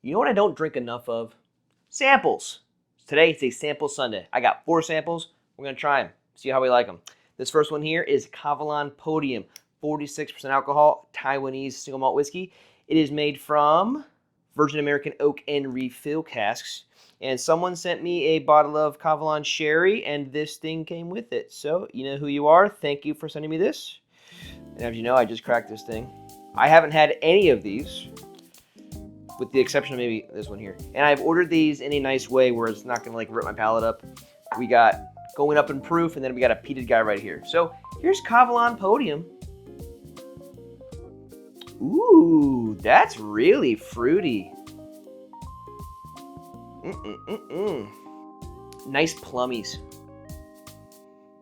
You know what I don't drink enough of? Samples. Today it's a sample Sunday. I got 4 samples. We're going to try them, see how we like them. This first one here is Kavalan Podium, 46% alcohol, Taiwanese single malt whiskey. It is made from Virgin American oak and refill casks. And someone sent me a bottle of Kavalan Sherry, and this thing came with it. So, you know who you are. Thank you for sending me this. And as you know, I just cracked this thing. I haven't had any of these, with the exception of maybe this one here. And I've ordered these in a nice way where it's not going to like rip my palate up. We got going up in proof, and then we got a peated guy right here. So here's Kavalan Podium. Ooh, that's really fruity. Nice plummies.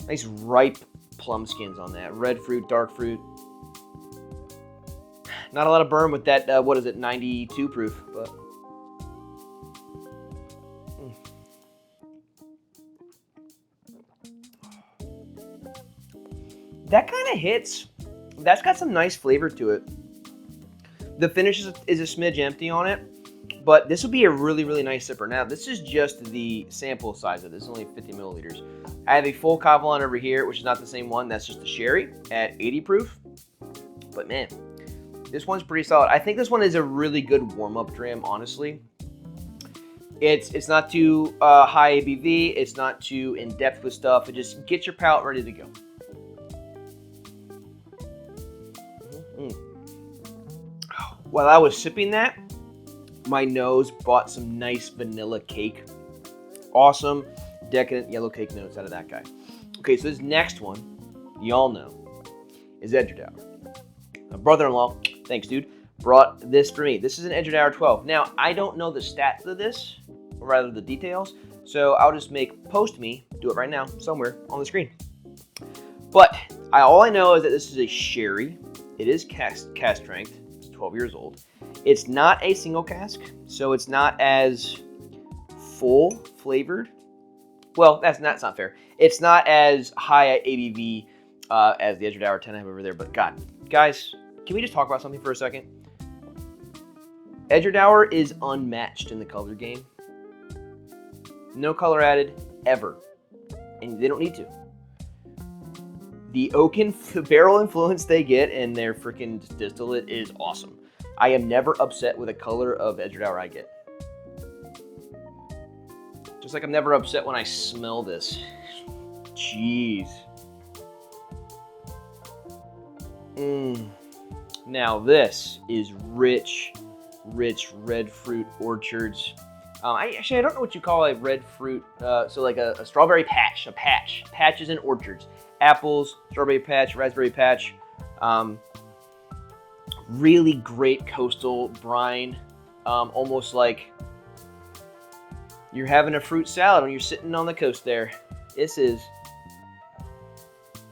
Nice ripe plum skins on that. Red fruit, dark fruit. Not a lot of burn with that, what is it, 92 proof. But that kind of hits. That's got some nice flavor to it. The finish is a smidge empty on it. But this will be a really, really nice sipper. Now, this is just the sample size of this. It's only 50 milliliters. I have a full Kavalan over here, which is not the same one. That's just the sherry at 80 proof. But man, this one's pretty solid. I think this one is a really good warm-up dram, honestly. It's not too high ABV. It's not too in-depth with stuff. It just gets your palate ready to go. While I was sipping that, my nose brought some nice vanilla cake. Awesome, decadent yellow cake notes out of that guy. Okay, so this next one, y'all know, is Edradour. My brother-in-law, thanks dude, brought this for me. This is an Edradour 12. Now, I don't know the stats of this, or rather the details, so I'll just post me, do it right now, somewhere on the screen. But all I know is that this is a sherry. It is cask strength. It's 12 years old. It's not a single cask, so it's not as full flavored. Well, that's not fair. It's not as high ABV as the Edradour 10 I have over there. But God, guys, can we just talk about something for a second? Edradour is unmatched in the color game. No color added, ever. And they don't need to. The barrel influence they get in their freaking distillate is awesome. I am never upset with a color of Edradour I get. Just like I'm never upset when I smell this. Jeez. Now this is rich red fruit orchards. I don't know what you call a red fruit. So like a strawberry patch, patches and orchards. Apples, strawberry patch, raspberry patch. Really great coastal brine, almost like you're having a fruit salad when you're sitting on the coast there. This is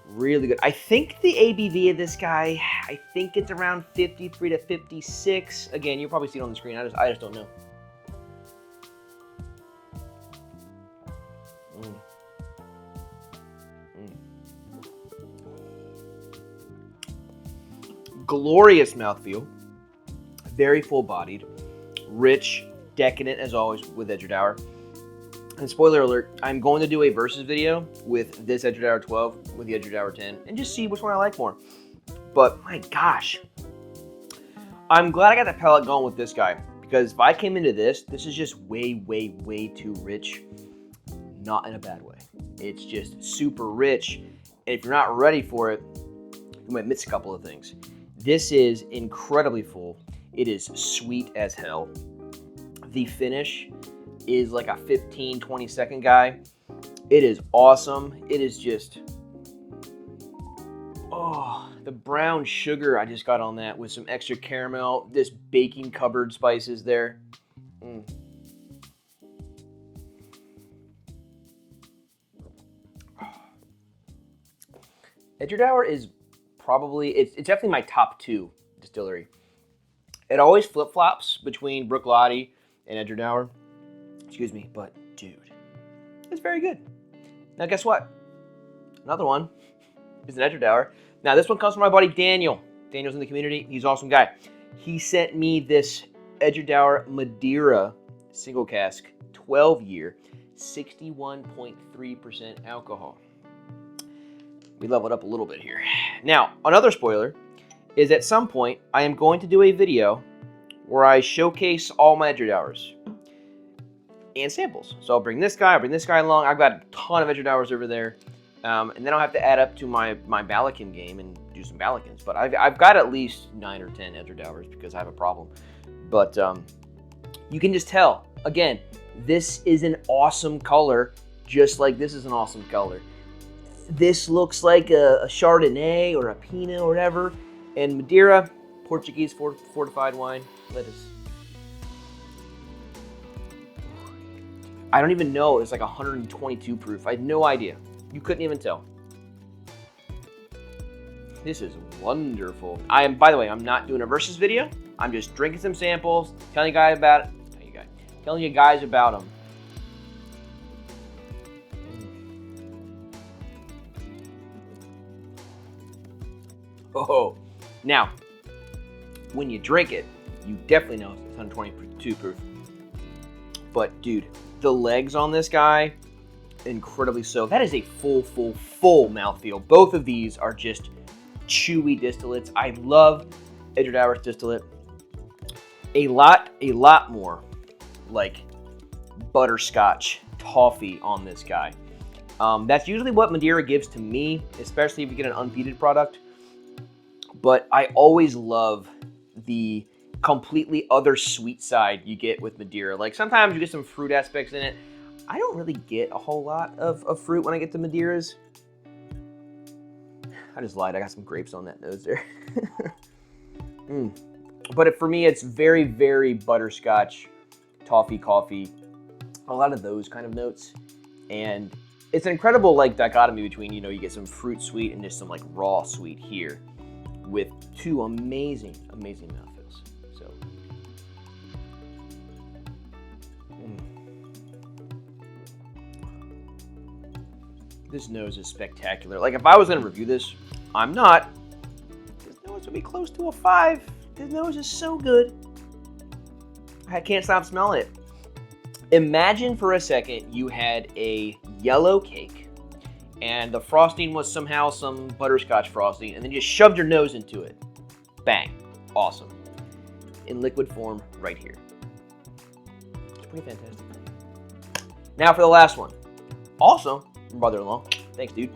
really good. I think the ABV of this guy, I think it's around 53 to 56. Again, you'll probably see it on the screen. I just don't know. Glorious mouthfeel, very full-bodied, rich, decadent as always with Edradour. And spoiler alert, I'm going to do a versus video with this Edradour 12 with the Edradour 10 and just see which one I like more. But my gosh, I'm glad I got the palate going with this guy, because if I came into this is just way too rich. Not in a bad way. It's just super rich, and if you're not ready for it, you might miss a couple of things. This is incredibly full. It is sweet as hell. The finish is like a 15-20 second guy. It is awesome. It is just, oh, the brown sugar I just got on that with some extra caramel, this baking cupboard spices there. Edradour is probably, it's definitely my top 2 distillery. It always flip-flops between Bruichladdich and Edradour. Excuse me, but dude, it's very good. Now guess what? Another one is an Edradour. Now this one comes from my buddy Daniel. Daniel's in the community. He's an awesome guy. He sent me this Edradour Madeira single cask, 12-year, 61.3% alcohol. We leveled up a little bit here. Now, another spoiler is at some point I am going to do a video where I showcase all my Edradours and samples. So I'll bring this guy along. I've got a ton of Edradours over there. And then I'll have to add up to my Balakin game and do some Balikins. But I've got at least 9 or 10 Edradours because I have a problem. But you can just tell. Again, this is an awesome color, just like this is an awesome color. This looks like a Chardonnay or a Pinot or whatever. And Madeira, Portuguese fortified wine. Let us. I don't even know. It's like 122 proof. I had no idea. You couldn't even tell. This is wonderful. By the way, I'm not doing a versus video. I'm just drinking some samples, telling you guys about them. Oh, now, when you drink it, you definitely know it's 122 proof. But dude, the legs on this guy, incredibly so. That is a full mouthfeel. Both of these are just chewy distillates. I love Edradour's distillate. A lot more like butterscotch toffee on this guy. That's usually what Madeira gives to me, especially if you get an unpeated product. But I always love the completely other sweet side you get with Madeira. Like sometimes you get some fruit aspects in it. I don't really get a whole lot of fruit when I get the Madeiras. I just lied. I got some grapes on that nose there. But for me, it's very, very butterscotch, toffee, coffee, a lot of those kind of notes. And it's an incredible like dichotomy between, you know, you get some fruit sweet and just some like raw sweet here with two amazing mouthfeels. So. This nose is spectacular. Like if I was going to review this, I'm not. This nose would be close to a 5. This nose is so good. I can't stop smelling it. Imagine for a second you had a yellow cake and the frosting was somehow some butterscotch frosting and then you shoved your nose into it. Bang. Awesome. In liquid form right here. It's pretty fantastic. Now for the last one. Also, brother-in-law. Thanks, dude.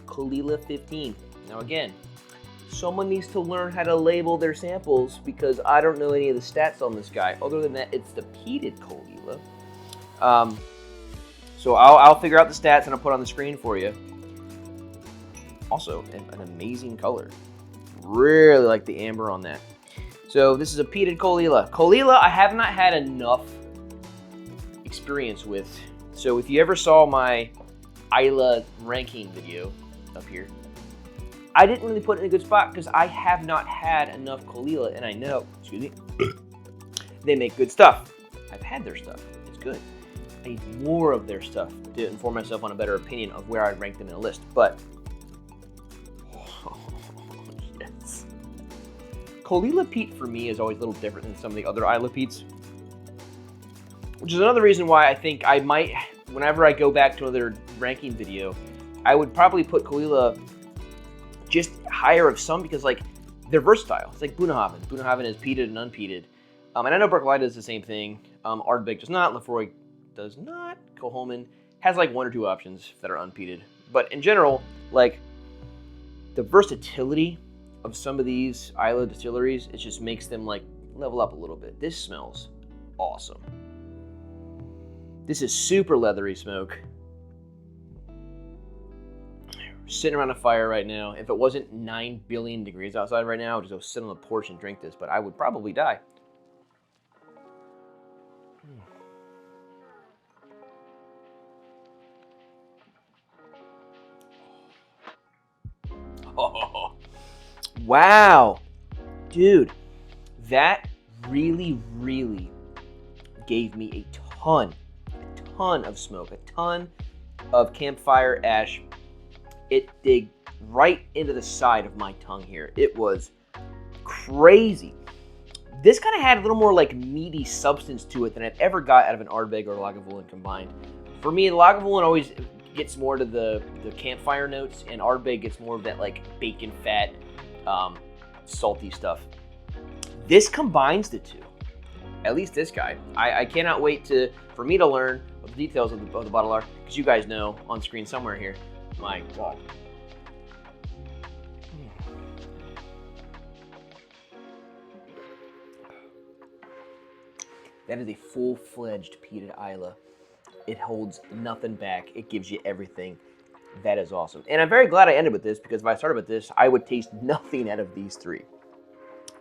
Caol 15. Now again, someone needs to learn how to label their samples because I don't know any of the stats on this guy. Other than that, it's the peated Caol. So I'll figure out the stats and I'll put on the screen for you. Also, an amazing color. Really like the amber on that. So this is a peated Caol. Caol I have not had enough experience with. So if you ever saw my Islay ranking video up here, I didn't really put it in a good spot because I have not had enough Caol, and I know, excuse me, they make good stuff. I've had their stuff. It's good. I need more of their stuff to inform myself on a better opinion of where I rank them in a list. But, oh, yes. Caol peat for me is always a little different than some of the other Islay peats, which is another reason why I think I might, whenever I go back to another ranking video, I would probably put Caol just higher of some because like they're versatile. It's like Bunnahabhain. Bunnahabhain is peated and unpeated. And I know Berkeley does the same thing. Ardbeg does not. Lefroy does not. Coholman has like 1 or 2 options that are unpeated. But in general, like the versatility of some of these Islay distilleries, it just makes them like level up a little bit. This smells awesome. This is super leathery smoke. Sitting around a fire right now. If it wasn't 9 billion degrees outside right now, I would just go sit on the porch and drink this, but I would probably die. Oh, wow. Dude, that really gave me a ton of smoke, a ton of campfire ash. It digged right into the side of my tongue here. It was crazy. This kind of had a little more like meaty substance to it than I've ever got out of an Ardbeg or a Lagavulin combined. For me, the Lagavulin always gets more to the campfire notes, and Ardbeg gets more of that like bacon fat, salty stuff. This combines the two. At least this guy. I cannot wait for me to learn what the details of the bottle are, because you guys know on screen somewhere here. My God. That is a full-fledged peated Islay. It holds nothing back. It gives you everything. That is awesome. And I'm very glad I ended with this, because if I started with this, I would taste nothing out of these three.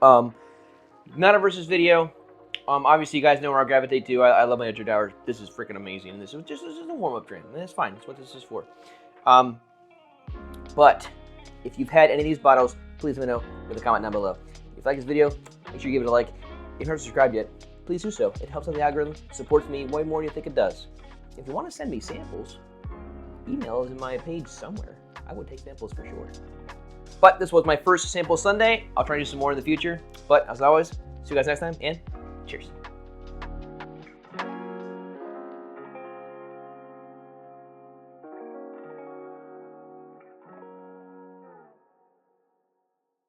Not a versus video. Obviously, you guys know where I gravitate to. I love my Edradour. This is freaking amazing. This is a warm-up drink. That's fine. That's what this is for. But if you've had any of these bottles, please let me know with a comment down below. If you like this video, make sure you give it a like. If you're not subscribed yet, please do so. It helps out the algorithm, supports me way more than you think it does. If you want to send me samples, email is in my page somewhere. I would take samples for sure. But this was my first sample Sunday. I'll try to do some more in the future. But as always, see you guys next time, and cheers.